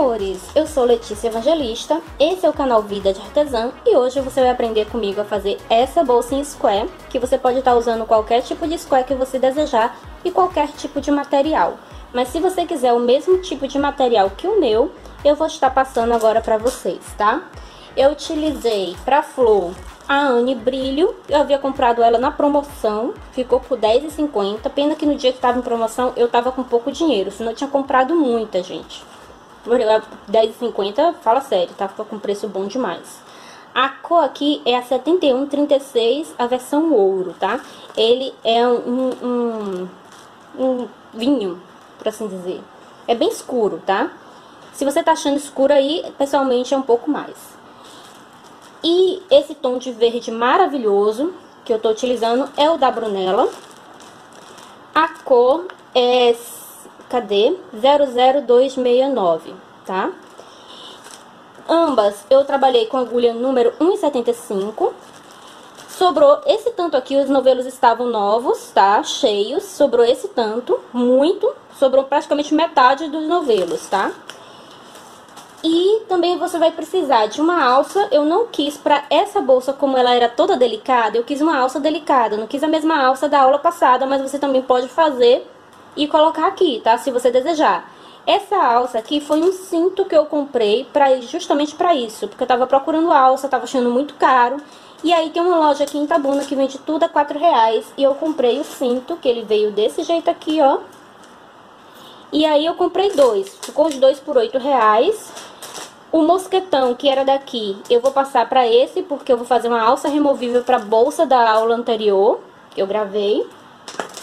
amores, eu sou Letícia Evangelista, esse é o canal Vida de Artesã e hoje você vai aprender comigo a fazer essa bolsa em square, que você pode estar usando qualquer tipo de square que você desejar e qualquer tipo de material. Mas se você quiser o mesmo tipo de material que o meu, eu vou estar passando agora para vocês, tá? Eu utilizei para flor a Anne Brilho, eu havia comprado ela na promoção, ficou por R$10,50, pena que no dia que estava em promoção eu tava com pouco dinheiro, senão eu tinha comprado muita, gente. R$10,50, fala sério, tá? Ficou com preço bom demais. A cor aqui é a 7136, a versão ouro, tá? Ele é um vinho, por assim dizer. É bem escuro, tá? Se você tá achando escuro aí, pessoalmente é um pouco mais. E esse tom de verde maravilhoso que eu tô utilizando é o da Brunella. A cor é, cadê? 00269, tá? Ambas eu trabalhei com agulha número 1,75. Sobrou esse tanto aqui, os novelos estavam novos, tá? Cheios, sobrou esse tanto, muito. Sobrou praticamente metade dos novelos, tá? E também você vai precisar de uma alça. Eu não quis para essa bolsa, como ela era toda delicada, eu quis uma alça delicada. Não quis a mesma alça da aula passada, mas você também pode fazer e colocar aqui, tá? Se você desejar. Essa alça aqui foi um cinto que eu comprei justamente para isso, porque eu tava procurando alça, tava achando muito caro. E aí tem uma loja aqui em Itabuna que vende tudo a R$4 e eu comprei o cinto, que ele veio desse jeito aqui, ó. E aí eu comprei dois, ficou os dois por R$8. O mosquetão, que era daqui, eu vou passar para esse, porque eu vou fazer uma alça removível para a bolsa da aula anterior, que eu gravei,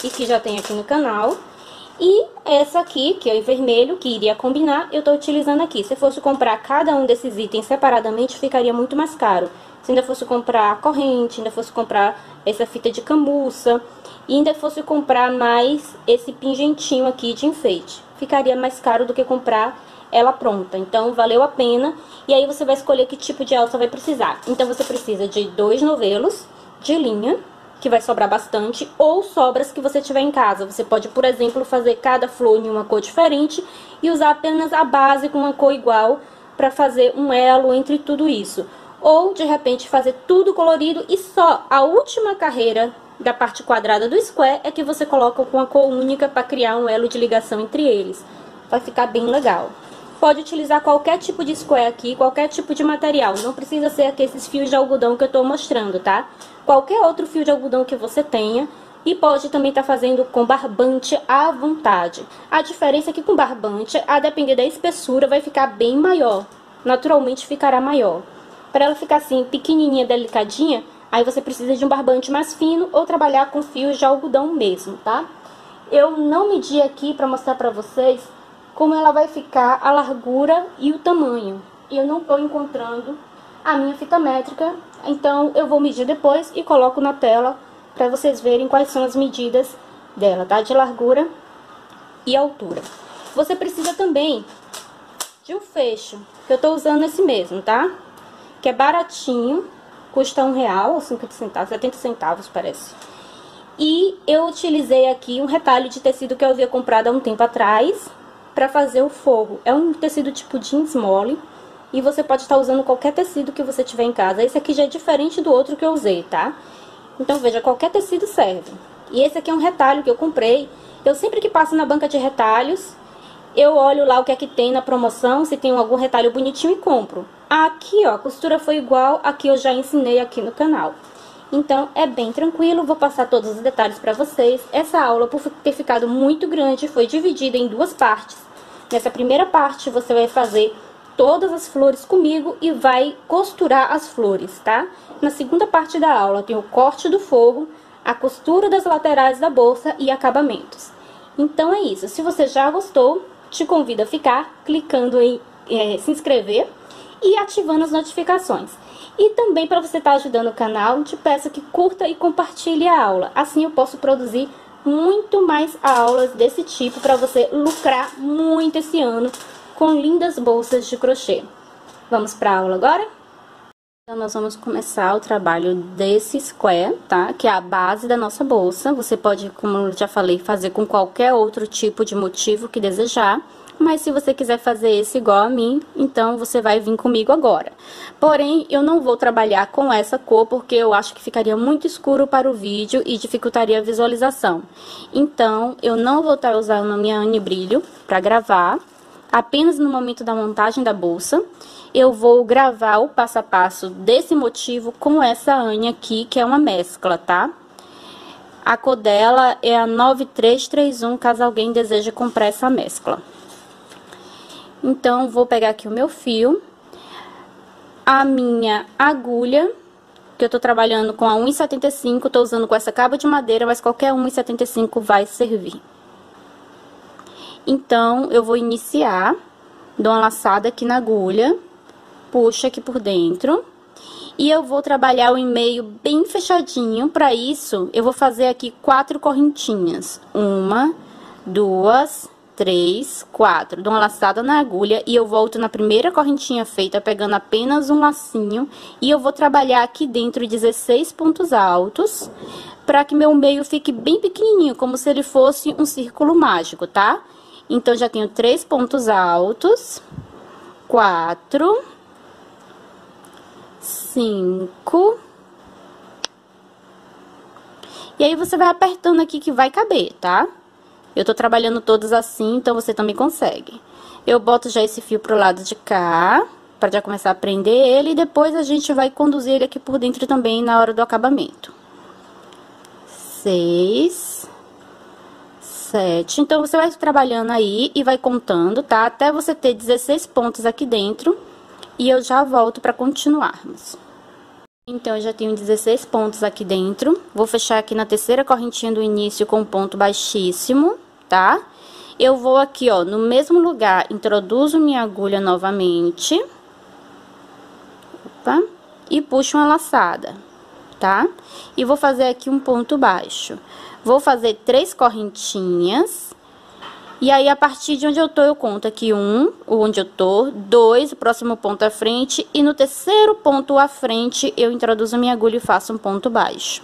e que já tem aqui no canal. E essa aqui, que é em vermelho, que iria combinar, eu tô utilizando aqui. Se eu fosse comprar cada um desses itens separadamente, ficaria muito mais caro. Se ainda fosse comprar a corrente, ainda fosse comprar essa fita de camurça, e ainda fosse comprar mais esse pingentinho aqui de enfeite, ficaria mais caro do que comprar ela pronta. Então valeu a pena. E aí você vai escolher que tipo de alça vai precisar. Então você precisa de 2 novelos de linha, que vai sobrar bastante, ou sobras que você tiver em casa. Você pode, por exemplo, fazer cada flor em uma cor diferente e usar apenas a base com uma cor igual para fazer um elo entre tudo isso. Ou de repente fazer tudo colorido e só a última carreira da parte quadrada do square é que você coloca com a cor única para criar um elo de ligação entre eles. Vai ficar bem legal. Pode utilizar qualquer tipo de square aqui, qualquer tipo de material. Não precisa ser aqueles fios de algodão que eu tô mostrando, tá? Qualquer outro fio de algodão que você tenha. E pode também estar fazendo com barbante à vontade. A diferença é que com barbante, a depender da espessura, vai ficar bem maior. Naturalmente ficará maior. Para ela ficar assim, pequenininha, delicadinha, aí você precisa de um barbante mais fino ou trabalhar com fios de algodão mesmo, tá? Eu não medi aqui para mostrar para vocês como ela vai ficar a largura e o tamanho. E eu não estou encontrando a minha fita métrica, então eu vou medir depois e coloco na tela para vocês verem quais são as medidas dela, tá? De largura e altura. Você precisa também de um fecho, que eu estou usando esse mesmo, tá? Que é baratinho, custa R$1 ou 50 centavos, 70 centavos parece. E eu utilizei aqui um retalho de tecido que eu havia comprado há um tempo atrás para fazer o forro. É um tecido tipo jeans mole e você pode estar usando qualquer tecido que você tiver em casa. Esse aqui já é diferente do outro que eu usei, tá? Então veja, qualquer tecido serve. E esse aqui é um retalho que eu comprei. Eu sempre que passo na banca de retalhos, eu olho lá o que é que tem na promoção, se tem algum retalho bonitinho e compro. Aqui, ó, a costura foi igual a que eu já ensinei aqui no canal. Então, é bem tranquilo, vou passar todos os detalhes para vocês. Essa aula, por ter ficado muito grande, foi dividida em duas partes. Nessa primeira parte, você vai fazer todas as flores comigo e vai costurar as flores, tá? Na segunda parte da aula, tem o corte do forro, a costura das laterais da bolsa e acabamentos. Então, é isso. Se você já gostou, te convido a ficar clicando em se inscrever e ativando as notificações. E também, para você estar ajudando o canal, te peço que curta e compartilhe a aula. Assim eu posso produzir muito mais aulas desse tipo para você lucrar muito esse ano com lindas bolsas de crochê. Vamos para a aula agora? Então, nós vamos começar o trabalho desse square, tá? Que é a base da nossa bolsa. Você pode, como eu já falei, fazer com qualquer outro tipo de motivo que desejar. Mas se você quiser fazer esse igual a mim, então você vai vir comigo agora. Porém, eu não vou trabalhar com essa cor, porque eu acho que ficaria muito escuro para o vídeo e dificultaria a visualização. Então, eu não vou estar usando a minha Anne Brilho para gravar, apenas no momento da montagem da bolsa. Eu vou gravar o passo a passo desse motivo com essa Anne aqui, que é uma mescla, tá? A cor dela é a 9331, caso alguém deseje comprar essa mescla. Então, vou pegar aqui o meu fio, a minha agulha, que eu tô trabalhando com a 1,75, tô usando com essa cabo de madeira, mas qualquer 1,75 vai servir. Então, eu vou iniciar, dou uma laçada aqui na agulha, puxo aqui por dentro, e eu vou trabalhar o e-mail bem fechadinho. Para isso, eu vou fazer aqui 4 correntinhas. 1, 2, 3, 4. Dou uma laçada na agulha e eu volto na primeira correntinha feita, pegando apenas um lacinho. E eu vou trabalhar aqui dentro 16 pontos altos, para que meu meio fique bem pequenininho, como se ele fosse um círculo mágico, tá? Então, já tenho 3 pontos altos, 4, 5. E aí, você vai apertando aqui que vai caber, tá? Eu tô trabalhando todos assim, então você também consegue. Eu boto já esse fio pro lado de cá, para já começar a prender ele, e depois a gente vai conduzir ele aqui por dentro também na hora do acabamento. 6, 7. Então, você vai trabalhando aí e vai contando, tá? Até você ter 16 pontos aqui dentro, e eu já volto para continuarmos. Então, eu já tenho 16 pontos aqui dentro. Vou fechar aqui na terceira correntinha do início com ponto baixíssimo, tá? Eu vou aqui, ó, no mesmo lugar, introduzo minha agulha novamente. Opa, e puxo uma laçada, tá? E vou fazer aqui um ponto baixo. Vou fazer 3 correntinhas. E aí, a partir de onde eu tô, eu conto aqui 1, onde eu tô, 2, o próximo ponto à frente, e no terceiro ponto à frente, eu introduzo minha agulha e faço um ponto baixo.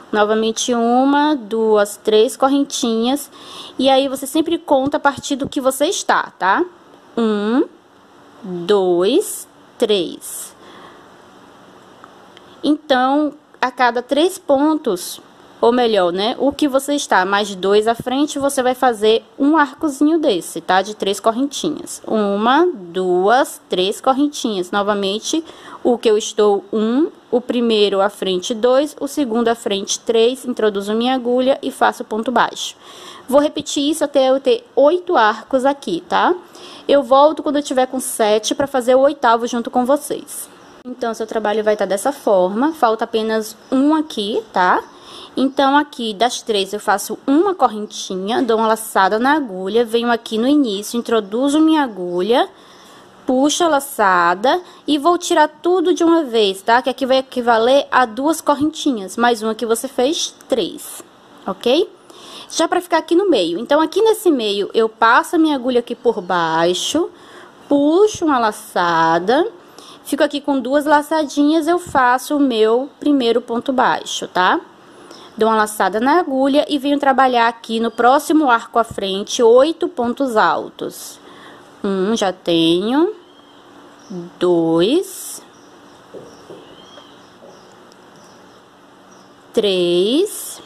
Novamente, 1, 2, 3 correntinhas, e aí você sempre conta a partir do que você está, tá? 1, 2, 3. Então, a cada 3 pontos... Ou melhor, né? O que você está mais 2 à frente, você vai fazer um arcozinho desse, tá? De 3 correntinhas. 1, 2, 3 correntinhas. Novamente, o que eu estou 1, o primeiro à frente 2, o segundo à frente 3. Introduzo minha agulha e faço ponto baixo. Vou repetir isso até eu ter 8 arcos aqui, tá? Eu volto quando eu tiver com 7 para fazer o 8º junto com vocês. Então, seu trabalho vai estar dessa forma. Falta apenas um aqui, tá? Então, aqui das 3 eu faço uma correntinha, dou uma laçada na agulha, venho aqui no início, introduzo minha agulha, puxo a laçada e vou tirar tudo de uma vez, tá? Que aqui vai equivaler a 2 correntinhas, mais uma que você fez, 3, ok? Já pra ficar aqui no meio. Então, aqui nesse meio, eu passo a minha agulha aqui por baixo, puxo uma laçada, fico aqui com 2 laçadinhas, eu faço o meu primeiro ponto baixo, tá? Dou uma laçada na agulha e venho trabalhar aqui no próximo arco à frente 8 pontos altos. 1, já tenho. 2. 3.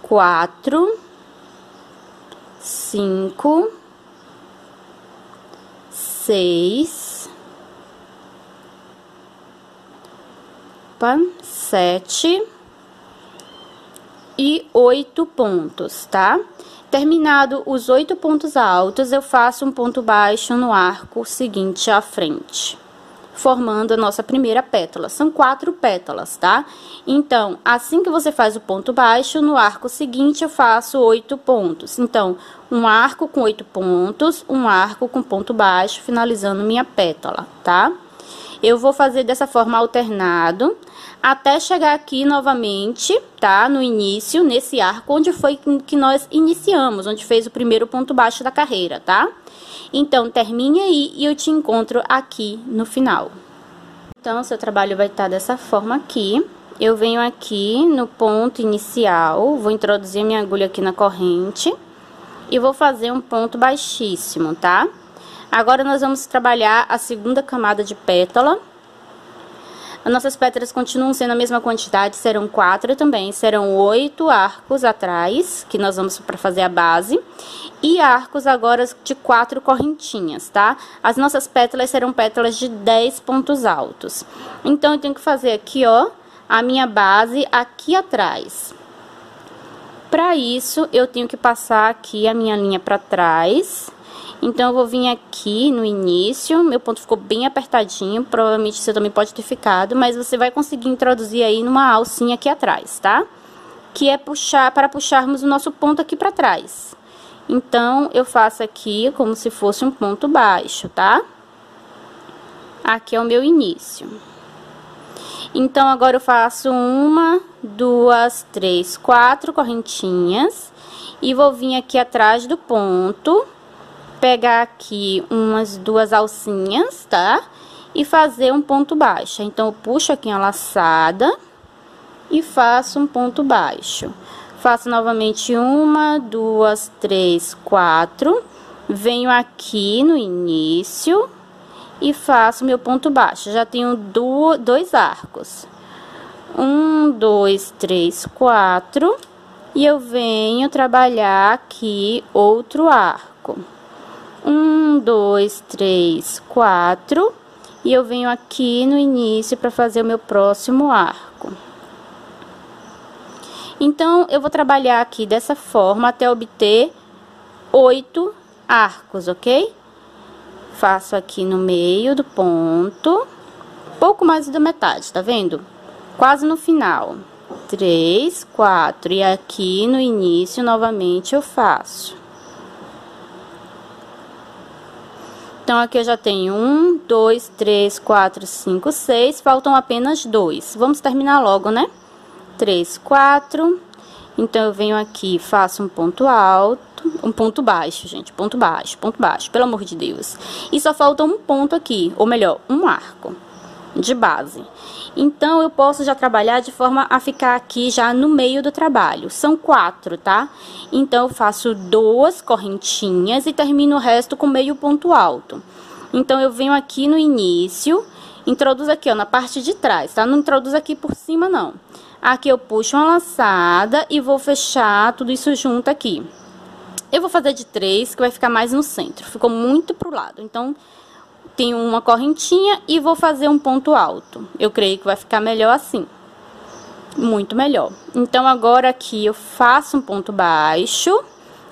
4. 5. 6. 7. E 8 pontos, tá? Terminado os 8 pontos altos, eu faço um ponto baixo no arco seguinte à frente, formando a nossa primeira pétala. São 4 pétalas, tá? Então, assim que você faz o ponto baixo, no arco seguinte eu faço 8 pontos. Então, um arco com 8 pontos, um arco com ponto baixo, finalizando minha pétala, tá? Eu vou fazer dessa forma alternado, até chegar aqui novamente, tá? No início, nesse arco, onde foi que nós iniciamos, onde fez o primeiro ponto baixo da carreira, tá? Então, termine aí e eu te encontro aqui no final. Então, seu trabalho vai estar dessa forma aqui. Eu venho aqui no ponto inicial, vou introduzir minha agulha aqui na corrente. e vou fazer um ponto baixíssimo, tá? Agora nós vamos trabalhar a segunda camada de pétala. As nossas pétalas continuam sendo a mesma quantidade, serão 4 também, serão 8 arcos atrás, que nós vamos para fazer a base, e arcos agora de 4 correntinhas, tá? As nossas pétalas serão pétalas de 10 pontos altos. Então, eu tenho que fazer aqui, ó, a minha base aqui atrás. Para isso, eu tenho que passar aqui a minha linha para trás. Então, eu vou vir aqui no início, meu ponto ficou bem apertadinho, provavelmente você também pode ter ficado, mas você vai conseguir introduzir aí numa alcinha aqui atrás, tá? Que é para puxarmos o nosso ponto aqui para trás. Então, eu faço aqui como se fosse um ponto baixo, tá? Aqui é o meu início. Então, agora eu faço 1, 2, 3, 4 correntinhas e vou vir aqui atrás do ponto, pegar aqui umas 2 alcinhas, tá? E fazer um ponto baixo. Então, eu puxo aqui a laçada e faço um ponto baixo. Faço novamente 1, 2, 3, 4. Venho aqui no início e faço meu ponto baixo. Já tenho 2 arcos. 1, 2, 3, 4. E eu venho trabalhar aqui outro arco. 1, 2, 3, 4, e eu venho aqui no início para fazer o meu próximo arco. Então, eu vou trabalhar aqui dessa forma até obter 8 arcos, ok? Faço aqui no meio do ponto, pouco mais da metade, tá vendo? Quase no final. 3, 4, e aqui no início, novamente, eu faço. Então, aqui eu já tenho 1, 2, 3, 4, 5, 6, faltam apenas 2. Vamos terminar logo, né? 3, 4. Então, eu venho aqui, faço um ponto alto, um ponto baixo, gente, ponto baixo, pelo amor de Deus. E só falta um ponto aqui, ou melhor, um arco de base. Então, eu posso já trabalhar de forma a ficar aqui já no meio do trabalho. São 4, tá? Então, eu faço 2 correntinhas e termino o resto com meio ponto alto. Então, eu venho aqui no início, introduzo aqui, ó, na parte de trás, tá? Não introduzo aqui por cima, não. Aqui eu puxo uma laçada e vou fechar tudo isso junto aqui. Eu vou fazer de 3, que vai ficar mais no centro. Ficou muito pro lado, então tenho uma correntinha e vou fazer um ponto alto. Eu creio que vai ficar melhor assim. Muito melhor. Então, agora aqui eu faço um ponto baixo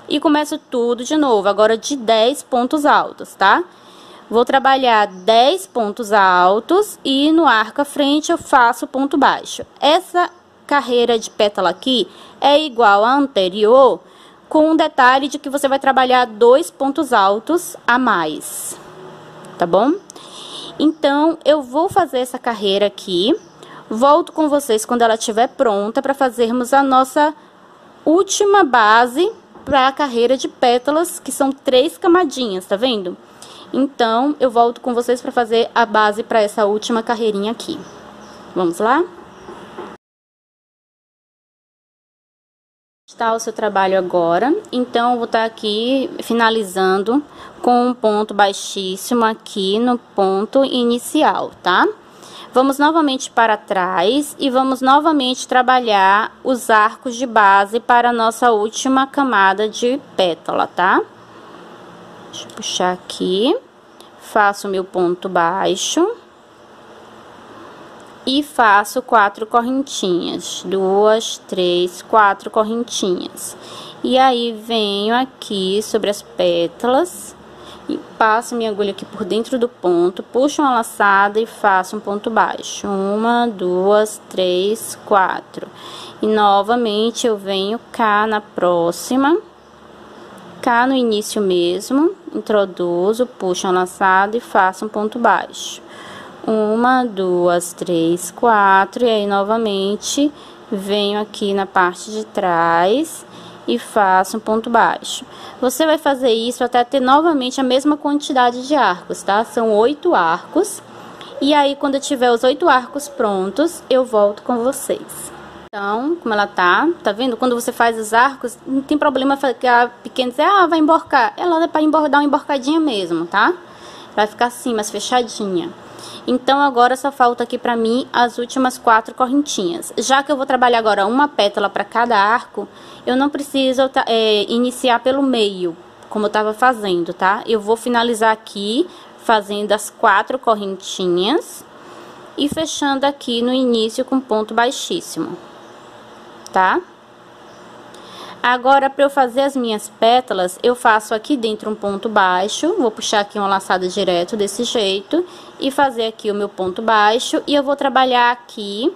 e começo tudo de novo. Agora de 10 pontos altos, tá? Vou trabalhar 10 pontos altos e no arco à frente eu faço ponto baixo. Essa carreira de pétala aqui é igual à anterior, com um detalhe de que você vai trabalhar 2 pontos altos a mais. Tá bom? Então, eu vou fazer essa carreira aqui, volto com vocês quando ela estiver pronta para fazermos a nossa última base para a carreira de pétalas, que são 3 camadinhas, tá vendo? Então, eu volto com vocês para fazer a base para essa última carreirinha aqui. Vamos lá? Está o seu trabalho agora, então eu vou estar aqui finalizando com um ponto baixíssimo aqui no ponto inicial, tá? Vamos novamente para trás e vamos novamente trabalhar os arcos de base para a nossa última camada de pétala, tá? Deixa eu puxar aqui, faço o meu ponto baixo. E faço 4 correntinhas, 2, 3, 4 correntinhas. E aí, venho aqui sobre as pétalas e passo minha agulha aqui por dentro do ponto, puxo uma laçada e faço um ponto baixo. 1, 2, 3, 4. E novamente eu venho cá na próxima, cá no início mesmo, introduzo, puxo uma laçada e faço um ponto baixo. 1, 2, 3, 4, e aí novamente venho aqui na parte de trás e faço um ponto baixo. Você vai fazer isso até ter novamente a mesma quantidade de arcos, tá? São 8 arcos. E aí, quando eu tiver os 8 arcos prontos, eu volto com vocês. Então, como ela tá vendo? Quando você faz os arcos, não tem problema ficar pequeno, dizer, ah, vai emborcar. Ela é pra dar uma emborcadinha mesmo, tá? Vai ficar assim, mais fechadinha. Então, agora só falta aqui pra mim as últimas 4 correntinhas. Já que eu vou trabalhar agora uma pétala pra cada arco, eu não preciso iniciar pelo meio, como eu tava fazendo, tá? Eu vou finalizar aqui, fazendo as 4 correntinhas e fechando aqui no início com ponto baixíssimo, tá? Agora, para eu fazer as minhas pétalas, eu faço aqui dentro um ponto baixo, vou puxar aqui uma laçada direto desse jeito e fazer aqui o meu ponto baixo, e eu vou trabalhar aqui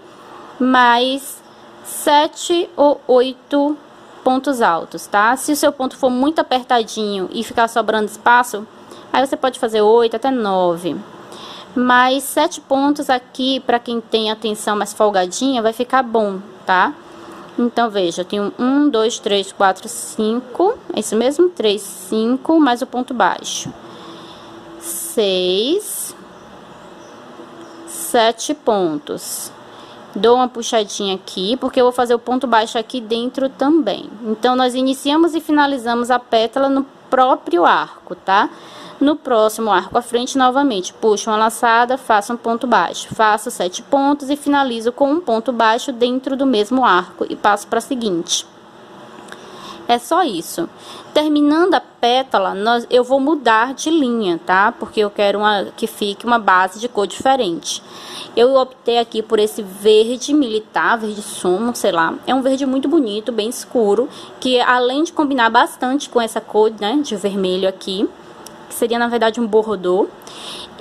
mais 7 ou 8 pontos altos, tá? Se o seu ponto for muito apertadinho e ficar sobrando espaço, aí você pode fazer 8 até 9. Mas 7 pontos aqui, para quem tem a tensão mais folgadinha, vai ficar bom, tá? Então, veja, eu tenho 1, 2, 3, 4, 5, é isso mesmo? 3, 5, mais o ponto baixo. 6, 7 pontos. Dou uma puxadinha aqui, porque eu vou fazer o ponto baixo aqui dentro também. Então, nós iniciamos e finalizamos a pétala no próprio arco, tá? No próximo arco à frente, novamente, puxo uma laçada, faço um ponto baixo, faço 7 pontos e finalizo com um ponto baixo dentro do mesmo arco e passo para a seguinte. É só isso. Terminando a pétala, eu vou mudar de linha, tá? Porque eu quero que fique uma base de cor diferente. Eu optei aqui por esse verde militar, verde sumo, sei lá. É um verde muito bonito, bem escuro, que além de combinar bastante com essa cor, né, de vermelho aqui, que seria na verdade um bordeaux,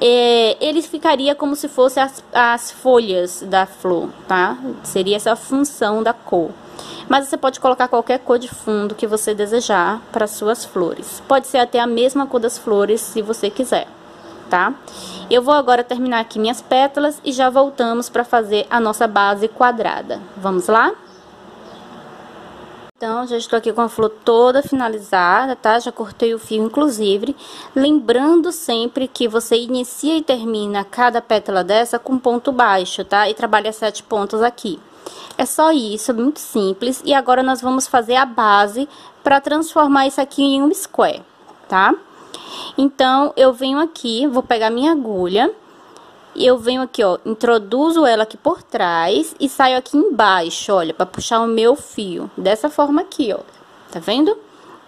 ele ficaria como se fosse as folhas da flor, tá? Seria essa a função da cor. Mas você pode colocar qualquer cor de fundo que você desejar para suas flores. Pode ser até a mesma cor das flores, se você quiser, tá? Eu vou agora terminar aqui minhas pétalas e já voltamos para fazer a nossa base quadrada. Vamos lá? Então, já estou aqui com a flor toda finalizada, tá? Já cortei o fio, inclusive. Lembrando sempre que você inicia e termina cada pétala dessa com ponto baixo, tá? E trabalha 7 pontos aqui. É só isso, muito simples. E agora nós vamos fazer a base para transformar isso aqui em um square, tá? Então, eu venho aqui, vou pegar minha agulha. E eu venho aqui, ó, introduzo ela aqui por trás e saio aqui embaixo, olha, para puxar o meu fio. Dessa forma aqui, ó, tá vendo?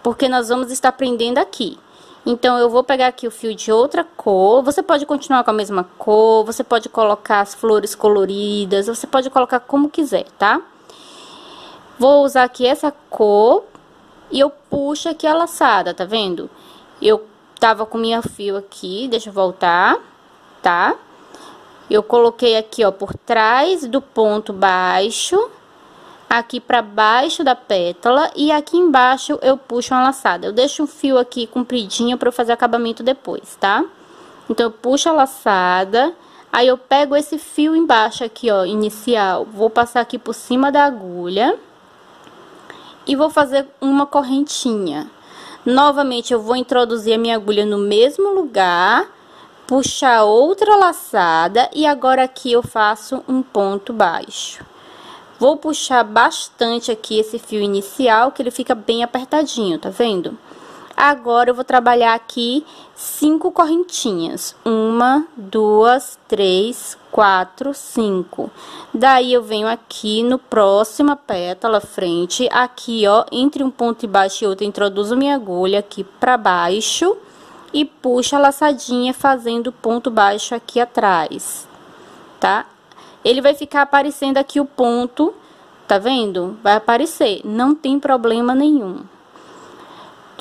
Porque nós vamos estar prendendo aqui. Então, eu vou pegar aqui o fio de outra cor. Você pode continuar com a mesma cor, você pode colocar as flores coloridas, você pode colocar como quiser, tá? Vou usar aqui essa cor e eu puxo aqui a laçada, tá vendo? Eu tava com minha fio aqui, deixa eu voltar, tá? Eu coloquei aqui, ó, por trás do ponto baixo, aqui pra baixo da pétala, e aqui embaixo eu puxo uma laçada. Eu deixo um fio aqui compridinho pra eu fazer acabamento depois, tá? Então, eu puxo a laçada, aí eu pego esse fio embaixo aqui, ó, inicial, vou passar aqui por cima da agulha e vou fazer uma correntinha. Novamente, eu vou introduzir a minha agulha no mesmo lugar, puxar outra laçada e agora aqui eu faço um ponto baixo. Vou puxar bastante aqui esse fio inicial, que ele fica bem apertadinho, tá vendo? Agora eu vou trabalhar aqui 5 correntinhas. 1, 2, 3, 4, 5. Daí eu venho aqui no próxima pétala frente, aqui ó, entre um ponto e baixo e outro, introduzo minha agulha aqui pra baixo e puxo a laçadinha fazendo ponto baixo aqui atrás, tá? Ele vai ficar aparecendo aqui o ponto, tá vendo? Vai aparecer, não tem problema nenhum.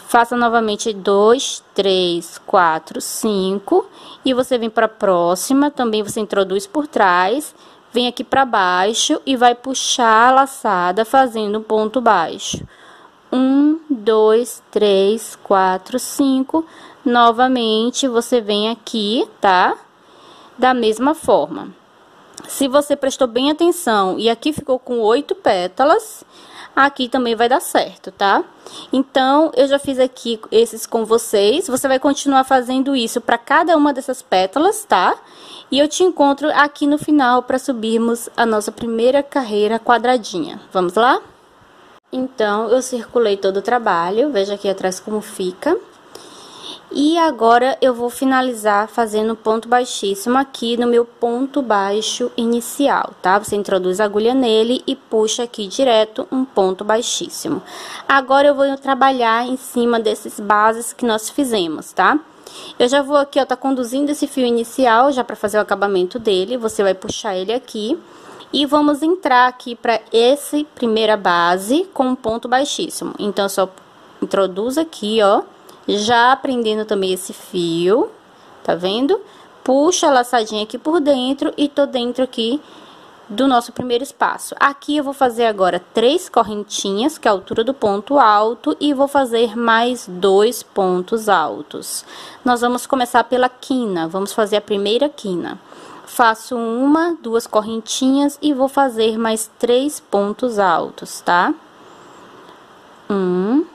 Faça novamente 2, 3, 4, 5 e você vem para a próxima, também você introduz por trás, vem aqui para baixo e vai puxar a laçada fazendo ponto baixo. 1, 2, 3, 4, 5. Novamente, você vem aqui, tá? Da mesma forma. Se você prestou bem atenção e aqui ficou com 8 pétalas, aqui também vai dar certo, tá? Então, eu já fiz aqui esses com vocês. Você vai continuar fazendo isso para cada uma dessas pétalas, tá? E eu te encontro aqui no final para subirmos a nossa primeira carreira quadradinha. Vamos lá? Então, eu circulei todo o trabalho. Veja aqui atrás como fica. E agora, eu vou finalizar fazendo ponto baixíssimo aqui no meu ponto baixo inicial, tá? Você introduz a agulha nele e puxa aqui direto um ponto baixíssimo. Agora, eu vou trabalhar em cima desses bases que nós fizemos, tá? Eu já vou aqui, ó, tá conduzindo esse fio inicial já para fazer o acabamento dele. Você vai puxar ele aqui e vamos entrar aqui para essa primeira base com um ponto baixíssimo. Então, eu só introduz aqui, ó. Já prendendo também esse fio, tá vendo? Puxa a laçadinha aqui por dentro e tô dentro aqui do nosso primeiro espaço. Aqui eu vou fazer agora 3 correntinhas, que é a altura do ponto alto, e vou fazer mais 2 pontos altos. Nós vamos começar pela quina, vamos fazer a primeira quina. Faço 1, 2 correntinhas e vou fazer mais 3 pontos altos, tá? 1,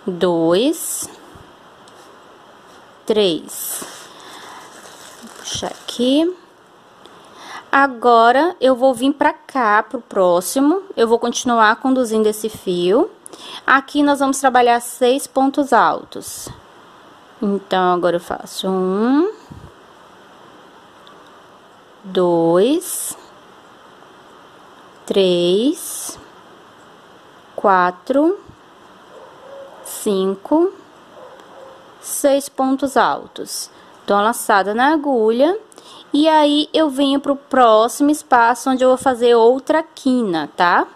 2, 3. Vou puxar aqui. Agora, eu vou vir pra cá, pro próximo. Eu vou continuar conduzindo esse fio. Aqui, nós vamos trabalhar 6 pontos altos. Então, agora eu faço 1, 2, 3, 4, 5, 6 pontos altos. Dou uma laçada na agulha e aí eu venho pro próximo espaço onde eu vou fazer outra quina, tá?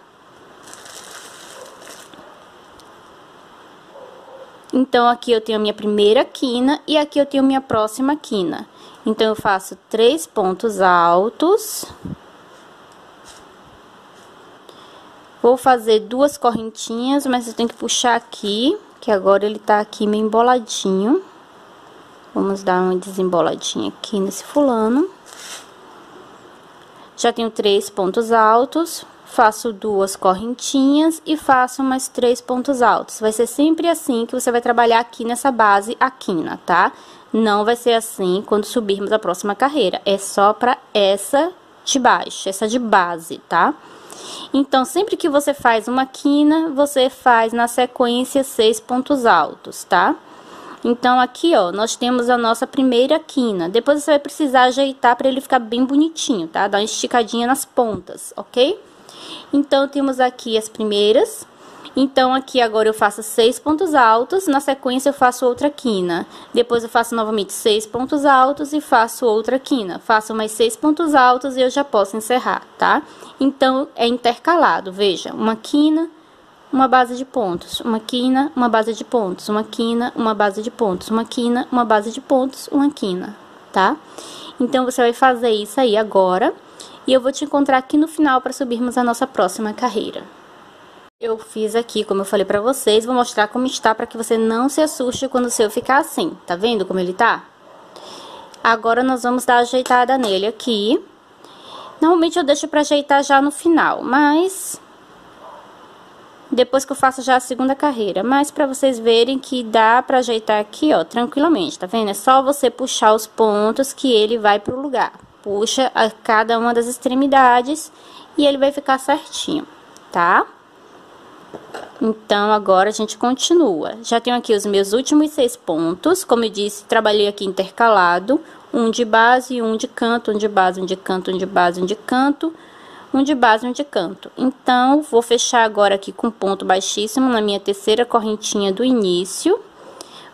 Então, aqui eu tenho a minha primeira quina e aqui eu tenho minha próxima quina. Então, eu faço 3 pontos altos. Vou fazer 2 correntinhas, mas eu tenho que puxar aqui, que agora ele tá aqui meio emboladinho. Vamos dar uma desemboladinha aqui nesse fulano. Já tenho 3 pontos altos, faço 2 correntinhas e faço mais 3 pontos altos. Vai ser sempre assim que você vai trabalhar aqui nessa base, a quina, tá? Não vai ser assim quando subirmos a próxima carreira. É só pra essa de baixo, essa de base, tá? Então, sempre que você faz uma quina, você faz na sequência 6 pontos altos, tá? Então, aqui, ó, nós temos a nossa primeira quina. Depois você vai precisar ajeitar para ele ficar bem bonitinho, tá? Dar uma esticadinha nas pontas, ok? Então, temos aqui as primeiras. Então, aqui agora eu faço 6 pontos altos, na sequência eu faço outra quina. Depois eu faço novamente 6 pontos altos e faço outra quina. Faço mais 6 pontos altos e eu já posso encerrar, tá? Então, é intercalado, veja, uma quina, uma base de pontos, uma quina, uma base de pontos, uma quina, uma base de pontos, uma quina, uma base de pontos, uma quina, tá? Então, você vai fazer isso aí agora e eu vou te encontrar aqui no final para subirmos a nossa próxima carreira. Eu fiz aqui, como eu falei pra vocês, vou mostrar como está para que você não se assuste quando o seu ficar assim. Tá vendo como ele tá? Agora, nós vamos dar a ajeitada nele aqui. Normalmente, eu deixo pra ajeitar já no final, mas depois que eu faço já a segunda carreira. Mas pra vocês verem que dá pra ajeitar aqui, ó, tranquilamente, tá vendo? É só você puxar os pontos que ele vai pro lugar. Puxa a cada uma das extremidades e ele vai ficar certinho, tá? Então, agora a gente continua. Já tenho aqui os meus últimos 6 pontos. Como eu disse, trabalhei aqui intercalado. Um de base, um de canto, um de base, um de canto, um de base, um de canto, um de base, um de canto. Então, vou fechar agora aqui com ponto baixíssimo na minha terceira correntinha do início.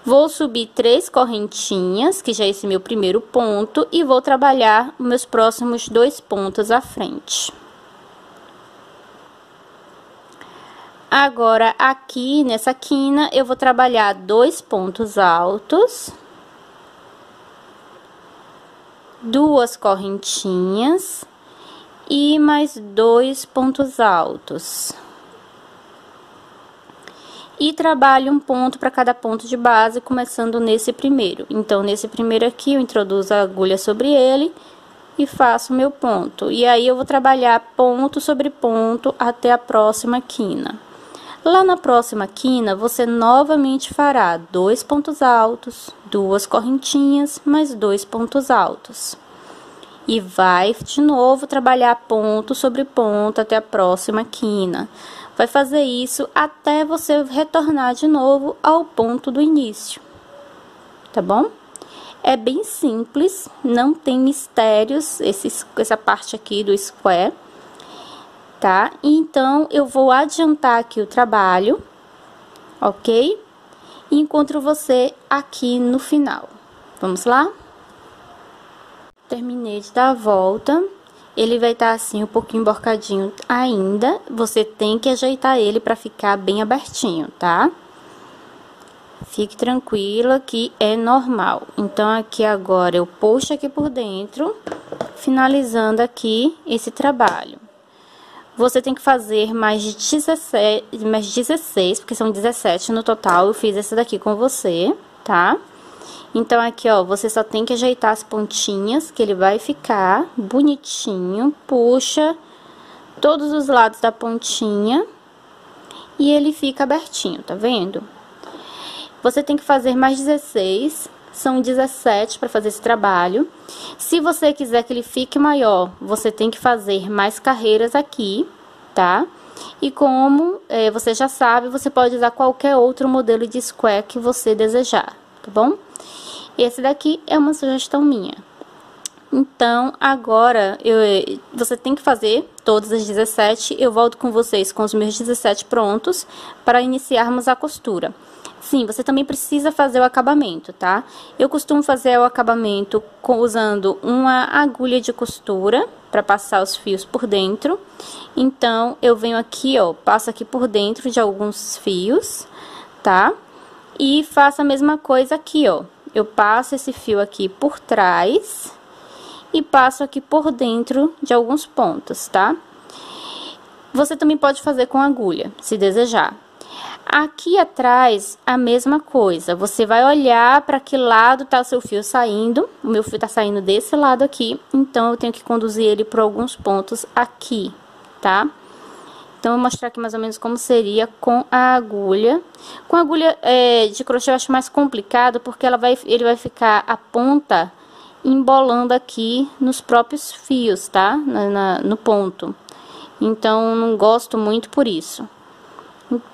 Vou subir 3 correntinhas, que já é esse meu primeiro ponto, e vou trabalhar os meus próximos 2 pontos à frente. Agora, aqui nessa quina, eu vou trabalhar 2 pontos altos, 2 correntinhas e mais 2 pontos altos. E trabalho um ponto para cada ponto de base, começando nesse primeiro. Então, nesse primeiro aqui, eu introduzo a agulha sobre ele, e faço meu ponto. E aí eu vou trabalhar ponto sobre ponto até a próxima quina. Lá na próxima quina, você novamente fará 2 pontos altos, 2 correntinhas, mais 2 pontos altos. E vai de novo trabalhar ponto sobre ponto até a próxima quina. Vai fazer isso até você retornar de novo ao ponto do início, tá bom? É bem simples, não tem mistérios, essa parte aqui do square, tá? Então, eu vou adiantar aqui o trabalho, ok? E encontro você aqui no final. Vamos lá? Terminei de dar a volta. Ele vai estar assim um pouquinho emborcadinho ainda. Você tem que ajeitar ele para ficar bem abertinho, tá? Fique tranquila que é normal. Então, aqui agora eu puxo aqui por dentro, finalizando aqui esse trabalho. Você tem que fazer mais de 16, porque são 17 no total. Eu fiz essa daqui com você, tá? Então, aqui, ó, você só tem que ajeitar as pontinhas, que ele vai ficar bonitinho. Puxa todos os lados da pontinha e ele fica abertinho, tá vendo? Você tem que fazer mais 16, são 17 para fazer esse trabalho. Se você quiser que ele fique maior, você tem que fazer mais carreiras aqui, tá? E como você já sabe, você pode usar qualquer outro modelo de square que você desejar, tá bom? Esse daqui é uma sugestão minha. Então, agora, você tem que fazer todas as 17. Eu volto com vocês com os meus 17 prontos para iniciarmos a costura. Sim, você também precisa fazer o acabamento, tá? Eu costumo fazer o acabamento usando uma agulha de costura para passar os fios por dentro. Então, eu venho aqui, ó, passo aqui por dentro de alguns fios, tá? E faço a mesma coisa aqui, ó. Eu passo esse fio aqui por trás e passo aqui por dentro de alguns pontos, tá? Você também pode fazer com agulha, se desejar. Aqui atrás, a mesma coisa. Você vai olhar para que lado tá o seu fio saindo. O meu fio tá saindo desse lado aqui, então eu tenho que conduzir ele por alguns pontos aqui, tá? Então, eu vou mostrar aqui mais ou menos como seria com a agulha. Com a agulha de crochê eu acho mais complicado, porque ele vai ficar a ponta embolando aqui nos próprios fios, tá? No ponto. Então, não gosto muito por isso.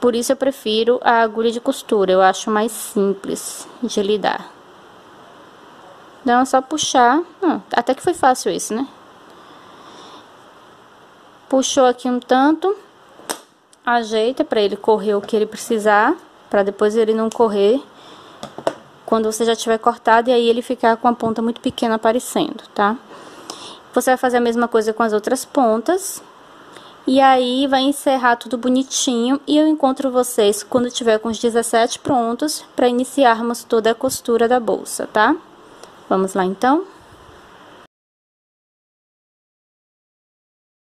Por isso, eu prefiro a agulha de costura. Eu acho mais simples de lidar. Então, é só puxar. Até que foi fácil esse, né? Puxou aqui um tanto. Ajeita para ele correr o que ele precisar, para depois ele não correr quando você já tiver cortado e aí ele ficar com a ponta muito pequena aparecendo, tá? Você vai fazer a mesma coisa com as outras pontas e aí vai encerrar tudo bonitinho e eu encontro vocês quando tiver com os 17 prontos para iniciarmos toda a costura da bolsa, tá? Vamos lá então?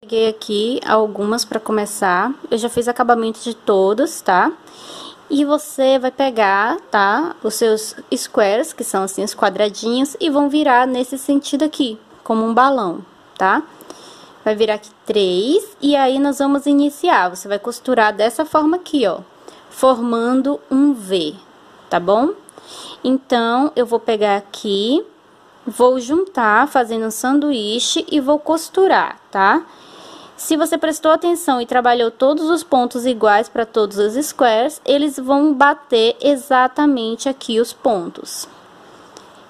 Peguei aqui algumas para começar. Eu já fiz acabamento de todas, tá? E você vai pegar, tá? Os seus squares, que são assim os quadradinhos, e vão virar nesse sentido aqui, como um balão, tá? Vai virar aqui 3 e aí nós vamos iniciar. Você vai costurar dessa forma aqui, ó, formando um V, tá bom? Então, eu vou pegar aqui, vou juntar fazendo um sanduíche e vou costurar, tá? Se você prestou atenção e trabalhou todos os pontos iguais para todos os squares, eles vão bater exatamente aqui os pontos.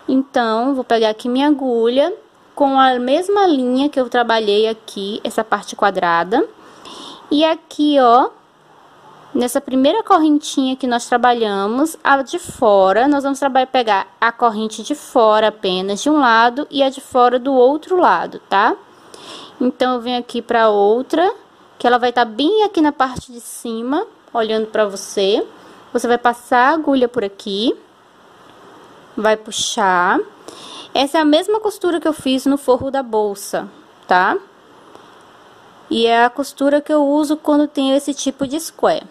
Então, vou pegar aqui minha agulha, com a mesma linha que eu trabalhei aqui, essa parte quadrada. E aqui, ó, nessa primeira correntinha que nós trabalhamos, a de fora, nós vamos pegar a corrente de fora apenas de um lado e a de fora do outro lado, tá? Então, eu venho aqui para outra, que ela vai estar bem aqui na parte de cima, olhando para você. Você vai passar a agulha por aqui, vai puxar. Essa é a mesma costura que eu fiz no forro da bolsa, tá? E é a costura que eu uso quando tenho esse tipo de square.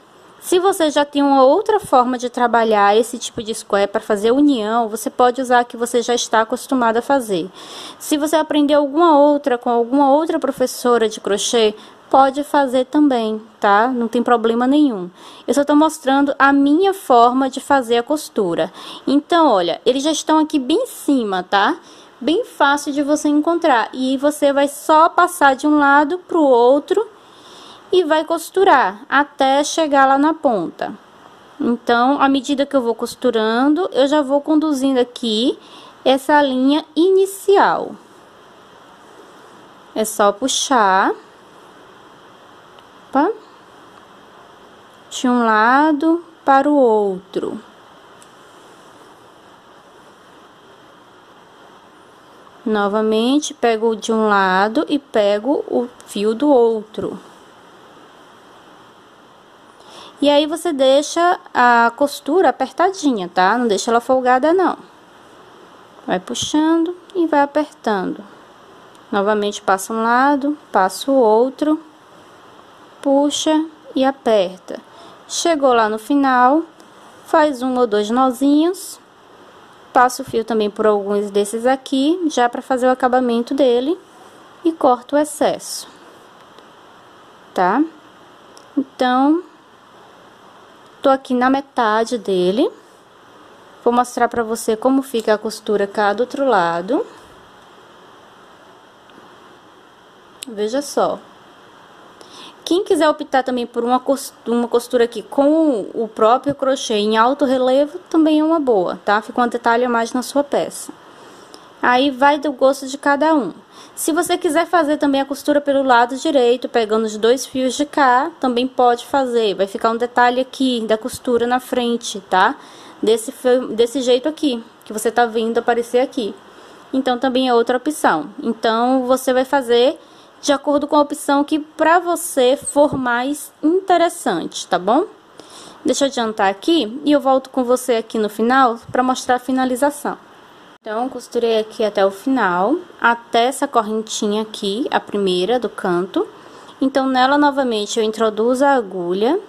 Se você já tem uma outra forma de trabalhar esse tipo de square para fazer união, você pode usar a que você já está acostumado a fazer. Se você aprendeu alguma outra com alguma outra professora de crochê, pode fazer também, tá? Não tem problema nenhum. Eu só tô mostrando a minha forma de fazer a costura. Então, olha, eles já estão aqui bem em cima, tá? Bem fácil de você encontrar. E você vai só passar de um lado pro outro e vai costurar até chegar lá na ponta. Então, à medida que eu vou costurando, eu já vou conduzindo aqui essa linha inicial. É só puxar de um lado para o outro. Novamente, pego de um lado e pego o fio do outro. E aí, você deixa a costura apertadinha, tá? Não deixa ela folgada, não. Vai puxando e vai apertando. Novamente, passa um lado, passa o outro, puxa e aperta. Chegou lá no final, faz um ou dois nozinhos, passa o fio também por alguns desses aqui, já para fazer o acabamento dele, e corta o excesso, tá? Então, tô aqui na metade dele, vou mostrar para você como fica a costura cá do outro lado. Veja só. Quem quiser optar também por uma costura aqui com o próprio crochê em alto relevo, também é uma boa, tá? Fica um detalhe a mais na sua peça. Aí vai do gosto de cada um. Se você quiser fazer também a costura pelo lado direito, pegando os dois fios de cá, também pode fazer. Vai ficar um detalhe aqui da costura na frente, tá? Desse jeito aqui, que você tá vendo aparecer aqui. Então, também é outra opção. Então, você vai fazer de acordo com a opção que pra você for mais interessante, tá bom? Deixa eu adiantar aqui e eu volto com você aqui no final pra mostrar a finalização. Então, costurei aqui até o final, até essa correntinha aqui, a primeira do canto. Então, nela, novamente, eu introduzo a agulha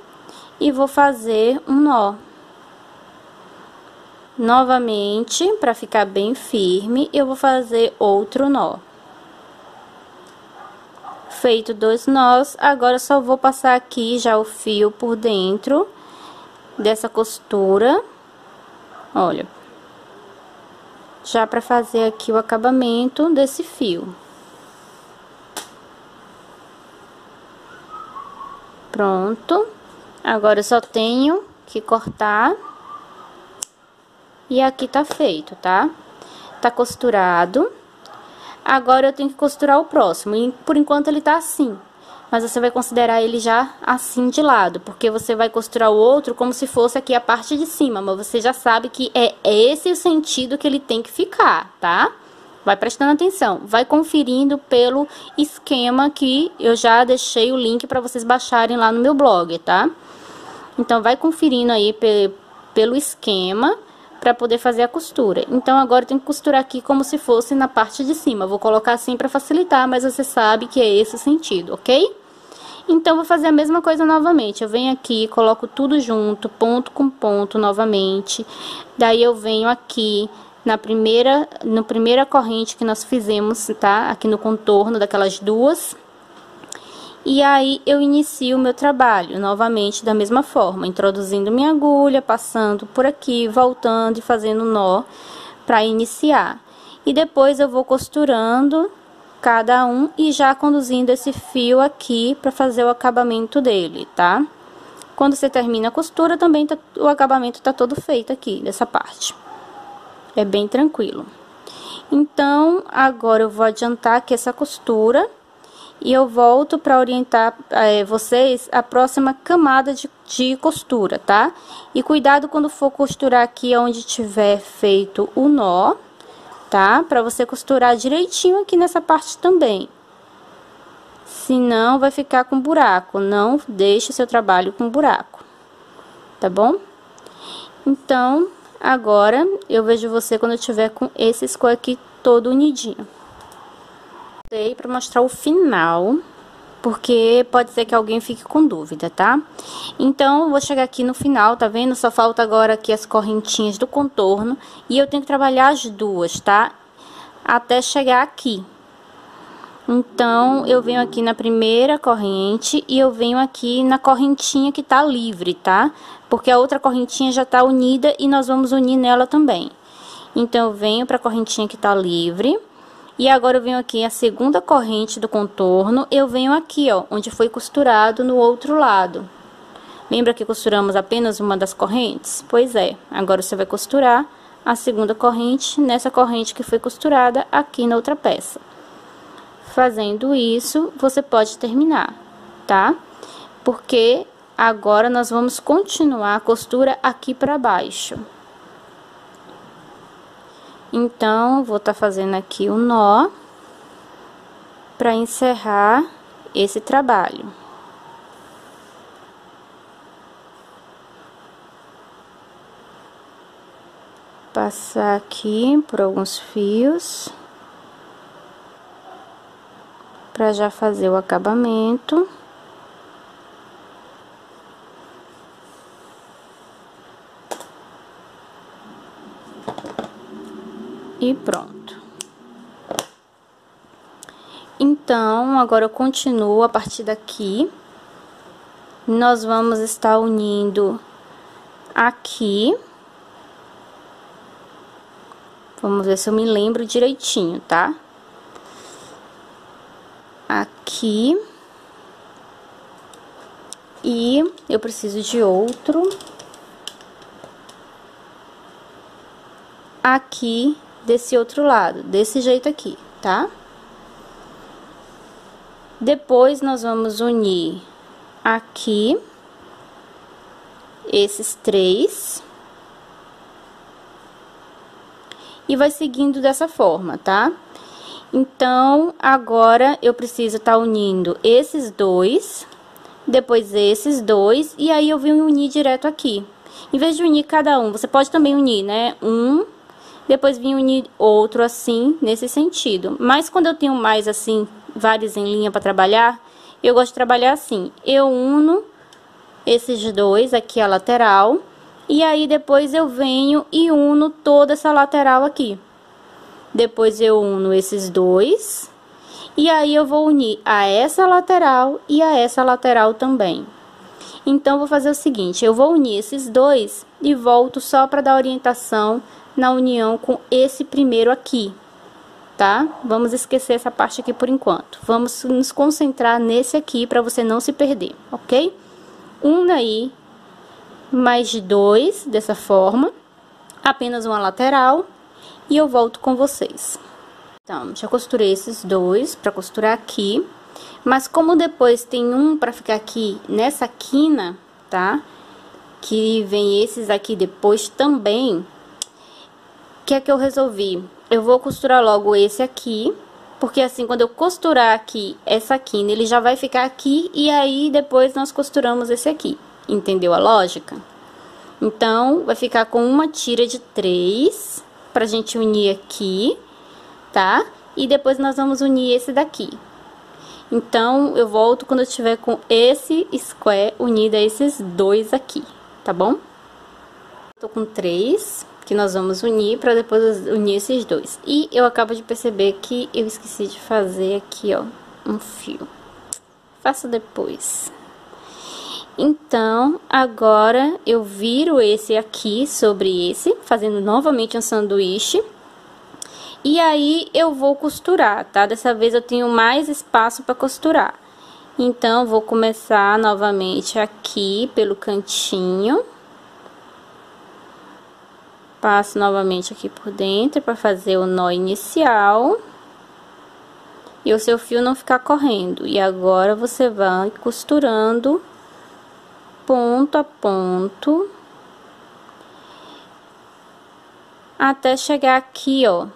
e vou fazer um nó. Novamente, para ficar bem firme, eu vou fazer outro nó. Feito 2 nós, agora eu só vou passar aqui já o fio por dentro dessa costura. Olha. Já para fazer aqui o acabamento desse fio. Pronto. Agora eu só tenho que cortar. E aqui tá feito, tá? Tá costurado. Agora eu tenho que costurar o próximo. E por enquanto ele tá assim. Mas você vai considerar ele já assim de lado. Porque você vai costurar o outro como se fosse aqui a parte de cima. Mas você já sabe que é esse o sentido que ele tem que ficar, tá? Vai prestando atenção. Vai conferindo pelo esquema que eu já deixei o link para vocês baixarem lá no meu blog, tá? Então, vai conferindo aí pelo esquema para poder fazer a costura. Então, agora eu tenho que costurar aqui como se fosse na parte de cima. Vou colocar assim para facilitar, mas você sabe que é esse o sentido, ok? Então, vou fazer a mesma coisa novamente. Eu venho aqui, coloco tudo junto, ponto com ponto novamente. Daí, eu venho aqui na primeira corrente que nós fizemos, tá? Aqui no contorno daquelas duas. E aí, eu inicio o meu trabalho, novamente, da mesma forma, introduzindo minha agulha, passando por aqui, voltando e fazendo nó para iniciar. E depois, eu vou costurando cada um e já conduzindo esse fio aqui para fazer o acabamento dele, tá? Quando você termina a costura, também o acabamento tá todo feito aqui, dessa parte. É bem tranquilo. Então, agora eu vou adiantar aqui essa costura. E eu volto para orientar vocês a próxima camada de costura, tá? E cuidado quando for costurar aqui onde tiver feito o nó, tá? Para você costurar direitinho aqui nessa parte também. Senão vai ficar com buraco, não deixe seu trabalho com buraco, tá bom? Então, agora eu vejo você quando eu tiver com esse square aqui todo unidinho. Para mostrar o final, porque pode ser que alguém fique com dúvida, tá? Então, eu vou chegar aqui no final, tá vendo? Só falta agora aqui as correntinhas do contorno, e eu tenho que trabalhar as duas, tá? Até chegar aqui. Então, eu venho aqui na primeira corrente e eu venho aqui na correntinha que tá livre, tá? Porque a outra correntinha já tá unida e nós vamos unir nela também. Então, eu venho pra correntinha que tá livre. E agora eu venho aqui a segunda corrente do contorno, eu venho aqui, ó, onde foi costurado no outro lado. Lembra que costuramos apenas uma das correntes? Pois é, agora você vai costurar a segunda corrente nessa corrente que foi costurada aqui na outra peça. Fazendo isso, você pode terminar, tá? Porque agora nós vamos continuar a costura aqui pra baixo. Então, vou estar fazendo aqui o nó para encerrar esse trabalho. Passar aqui por alguns fios para já fazer o acabamento. E pronto. Então, agora eu continuo a partir daqui. Nós vamos estar unindo aqui. Vamos ver se eu me lembro direitinho, tá? Aqui. E eu preciso de outro. Aqui. Desse outro lado, desse jeito aqui, tá? Depois, nós vamos unir aqui, esses três. E vai seguindo dessa forma, tá? Então, agora, eu preciso estar unindo esses dois, depois esses dois, e aí eu venho unir direto aqui. Em vez de unir cada um, você pode também unir, né? Depois vim unir outro assim, nesse sentido. Mas quando eu tenho mais assim, vários em linha para trabalhar, eu gosto de trabalhar assim. Eu uno esses dois aqui a lateral, e aí depois eu venho e uno toda essa lateral aqui. Depois eu uno esses dois, e aí eu vou unir a essa lateral e a essa lateral também. Então, vou fazer o seguinte, eu vou unir esses dois e volto só para dar orientação na união com esse primeiro aqui, tá? Vamos esquecer essa parte aqui por enquanto. Vamos nos concentrar nesse aqui para você não se perder, ok? Una aí mais dois dessa forma, apenas uma lateral, e eu volto com vocês. Então, já costurei esses dois para costurar aqui, mas como depois tem um para ficar aqui nessa quina, tá? Que vem esses aqui depois também. O que é que eu resolvi? Eu vou costurar logo esse aqui, porque assim, quando eu costurar aqui essa quina, ele já vai ficar aqui, e aí depois nós costuramos esse aqui. Entendeu a lógica? Então, vai ficar com uma tira de 3, pra gente unir aqui, tá? E depois nós vamos unir esse daqui. Então, eu volto quando eu tiver com esse square unido a esses dois aqui, tá bom? Tô com 3... que nós vamos unir para depois unir esses dois. E eu acabo de perceber que eu esqueci de fazer aqui, ó, um fio. Faço depois. Então, agora eu viro esse aqui sobre esse, fazendo novamente um sanduíche. E aí eu vou costurar, tá? Dessa vez eu tenho mais espaço para costurar. Então, vou começar novamente aqui pelo cantinho. Passo novamente aqui por dentro para fazer o nó inicial. E o seu fio não ficar correndo. E agora você vai costurando ponto a ponto. Até chegar aqui, ó.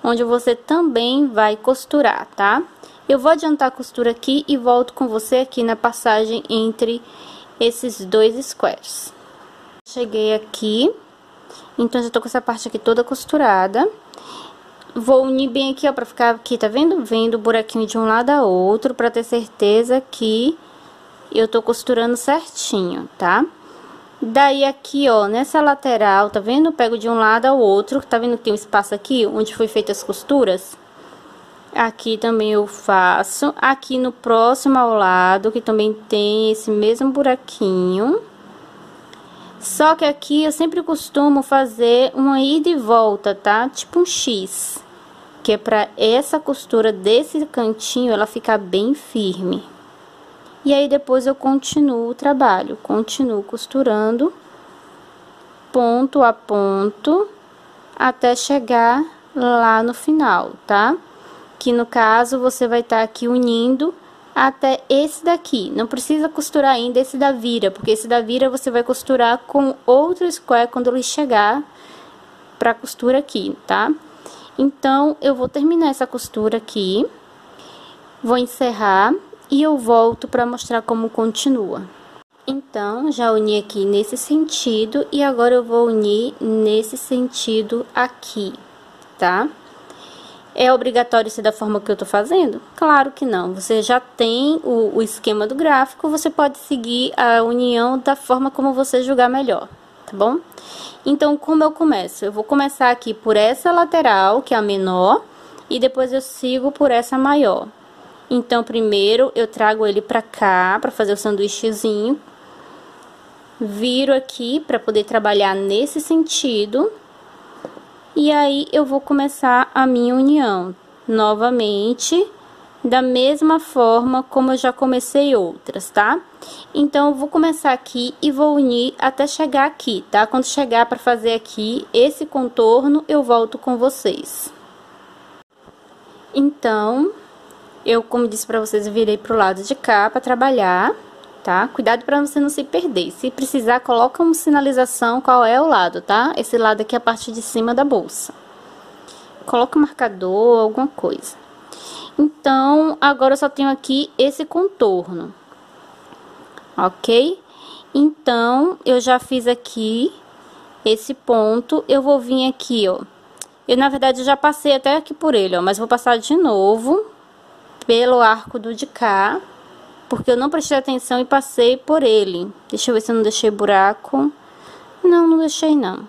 Onde você também vai costurar, tá? Eu vou adiantar a costura aqui e volto com você aqui na passagem entre esses dois squares. Cheguei aqui. Então, já tô com essa parte aqui toda costurada. vou unir bem aqui, ó, pra ficar aqui, tá vendo? Vendo o buraquinho de um lado a outro, pra ter certeza que eu tô costurando certinho, tá? Daí aqui, ó, nessa lateral, tá vendo? Eu pego de um lado ao outro, tá vendo que tem um espaço aqui, onde foi feitas as costuras? Aqui também eu faço, aqui no próximo ao lado, que também tem esse mesmo buraquinho. Só que aqui eu sempre costumo fazer uma ida e volta, tá? Tipo um X, que é pra essa costura desse cantinho ela ficar bem firme. E aí depois eu continuo o trabalho, continuo costurando ponto a ponto até chegar lá no final, tá? Que no caso você vai estar aqui unindo até esse daqui. Não precisa costurar ainda esse da vira, porque esse da vira você vai costurar com outro square quando ele chegar pra costura aqui, tá? Então, eu vou terminar essa costura aqui, vou encerrar e eu volto pra mostrar como continua. Então, já uni aqui nesse sentido e agora eu vou unir nesse sentido aqui, tá? É obrigatório ser da forma que eu tô fazendo? Claro que não. Você já tem o esquema do gráfico, você pode seguir a união da forma como você julgar melhor, tá bom? Então, como eu começo? Eu vou começar aqui por essa lateral, que é a menor, e depois eu sigo por essa maior. Então, primeiro eu trago ele pra cá, pra fazer o sanduíchezinho. Viro aqui pra poder trabalhar nesse sentido. E aí, eu vou começar a minha união, novamente, da mesma forma como eu já comecei outras, tá? Então, eu vou começar aqui e vou unir até chegar aqui, tá? Quando chegar pra fazer aqui esse contorno, eu volto com vocês. Então, eu, como disse pra vocês, eu virei pro lado de cá pra trabalhar, tá? Cuidado pra você não se perder. Se precisar, coloca uma sinalização qual é o lado, tá? Esse lado aqui é a parte de cima da bolsa. Coloca um marcador, alguma coisa. Então, agora eu só tenho aqui esse contorno, ok? Então, eu já fiz aqui esse ponto, eu vou vir aqui, ó. Eu, na verdade, já passei até aqui por ele, ó, mas vou passar de novo pelo arco do de cá, porque eu não prestei atenção e passei por ele. Deixa eu ver se eu não deixei buraco. Não, não deixei, não.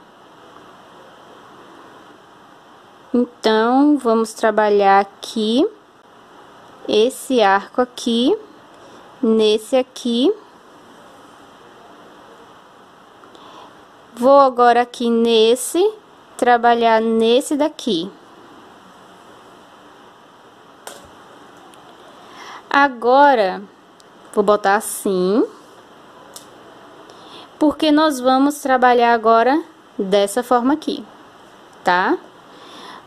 Então, vamos trabalhar aqui, esse arco aqui, nesse aqui. Vou agora aqui nesse, trabalhar nesse daqui. Agora, vou botar assim, porque nós vamos trabalhar agora dessa forma aqui, tá?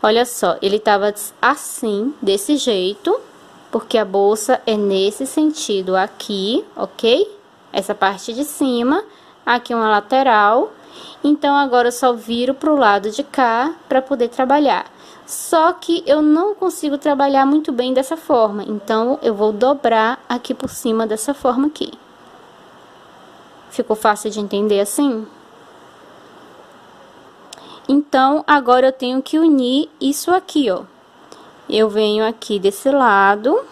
Olha só, ele tava assim, desse jeito, porque a bolsa é nesse sentido aqui, ok? Essa parte de cima, aqui uma lateral. Então, agora eu só viro pro lado de cá pra poder trabalhar. Só que eu não consigo trabalhar muito bem dessa forma, então eu vou dobrar aqui por cima dessa forma aqui. Ficou fácil de entender assim? Então, agora eu tenho que unir isso aqui, ó. Eu venho aqui desse lado,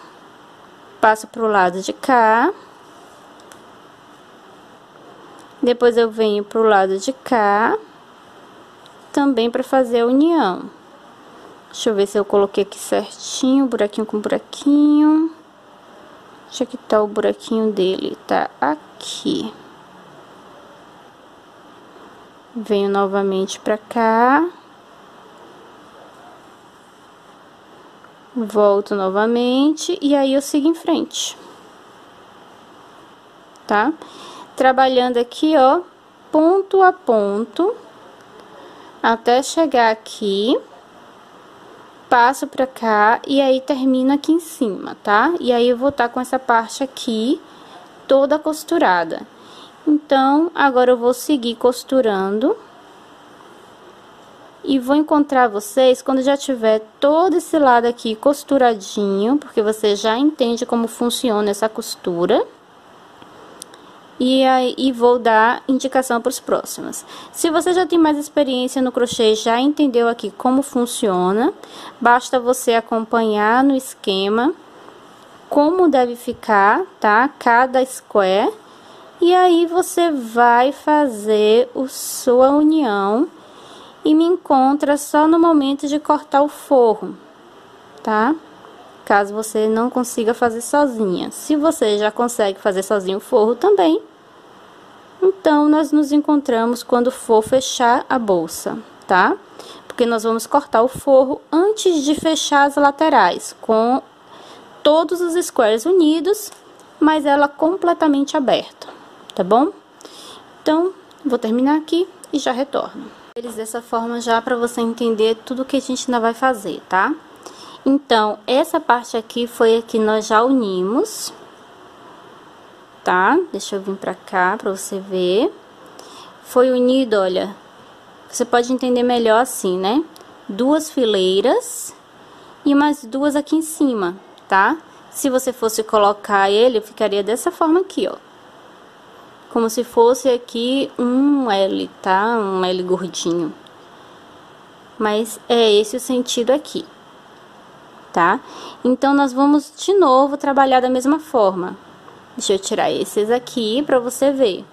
passo pro lado de cá. Depois eu venho pro lado de cá, também para fazer a união. Deixa eu ver se eu coloquei aqui certinho, buraquinho com buraquinho. Deixa aqui tá o buraquinho dele, tá aqui. Venho novamente pra cá. Volto novamente e aí eu sigo em frente. Tá? Trabalhando aqui, ó, ponto a ponto, até chegar aqui. Passo pra cá e aí termino aqui em cima, tá? E aí eu vou estar com essa parte aqui toda costurada. Então, agora eu vou seguir costurando. E vou encontrar vocês quando já tiver todo esse lado aqui costuradinho, porque você já entende como funciona essa costura. e vou dar indicação para os próximos. Se você já tem mais experiência no crochê, já entendeu aqui como funciona, basta você acompanhar no esquema como deve ficar, tá? Cada square. E aí você vai fazer sua união e me encontra só no momento de cortar o forro, tá? Caso você não consiga fazer sozinha. Se você já consegue fazer sozinho o forro também, então nós nos encontramos quando for fechar a bolsa, tá? Porque nós vamos cortar o forro antes de fechar as laterais, com todos os squares unidos, mas ela completamente aberta, tá bom? Então, vou terminar aqui e já retorno. Eles dessa forma já para você entender tudo que a gente ainda vai fazer, tá? Então, essa parte aqui foi a que nós já unimos, tá? Deixa eu vir pra cá pra você ver. Foi unido, olha, você pode entender melhor assim, né? Duas fileiras e mais duas aqui em cima, tá? Se você fosse colocar ele, ficaria dessa forma aqui, ó. Como se fosse aqui um L, tá? Um L gordinho. Mas é esse o sentido aqui, tá? Então, nós vamos de novo trabalhar da mesma forma. Deixa eu tirar esses aqui pra você ver.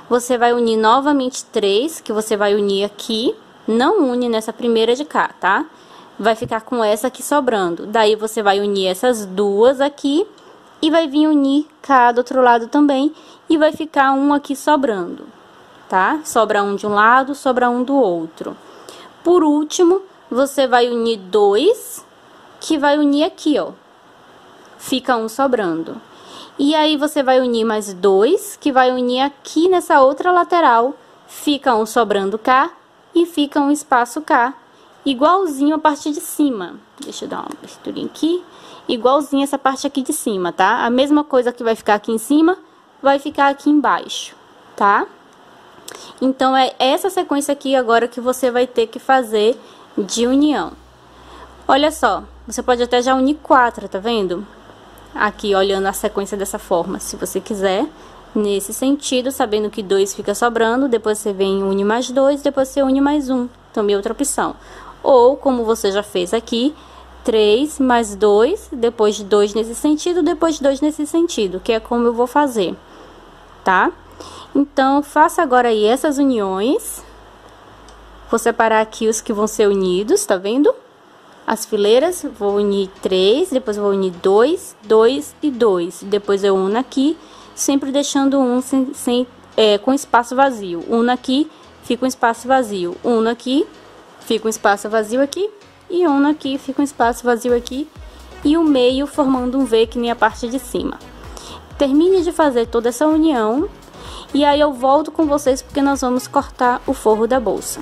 Você vai unir novamente 3, que você vai unir aqui. Não une nessa primeira de cá, tá? Vai ficar com essa aqui sobrando. Daí, você vai unir essas duas aqui e vai vir unir cá do outro lado também. E vai ficar um aqui sobrando, tá? Sobra um de um lado, sobra um do outro. Por último, você vai unir 2, que vai unir aqui, ó. Fica um sobrando. E aí, você vai unir mais 2, que vai unir aqui nessa outra lateral. Fica um sobrando cá e fica um espaço cá. Igualzinho a parte de cima. Deixa eu dar uma aberturinha aqui. Igualzinho essa parte aqui de cima, tá? A mesma coisa que vai ficar aqui em cima, vai ficar aqui embaixo, tá? Então, é essa sequência aqui agora que você vai ter que fazer de união. Olha só, você pode até já unir 4, tá vendo? Aqui, olhando a sequência dessa forma, se você quiser, nesse sentido, sabendo que 2 fica sobrando, depois você vem e une mais 2, depois você une mais 1, também outra opção. Ou, como você já fez aqui, 3 mais 2, depois 2 nesse sentido, depois 2 nesse sentido, que é como eu vou fazer, tá? Então, faça agora aí essas uniões. Vou separar aqui os que vão ser unidos, tá vendo? As fileiras, vou unir 3, depois vou unir 2, 2 e 2. Depois eu uno aqui, sempre deixando um com espaço vazio. Uno aqui, fica um espaço vazio. Uno aqui, fica um espaço vazio aqui. E uno aqui, fica um espaço vazio aqui. E o meio formando um V, que nem a parte de cima. Termine de fazer toda essa união. E aí eu volto com vocês, porque nós vamos cortar o forro da bolsa.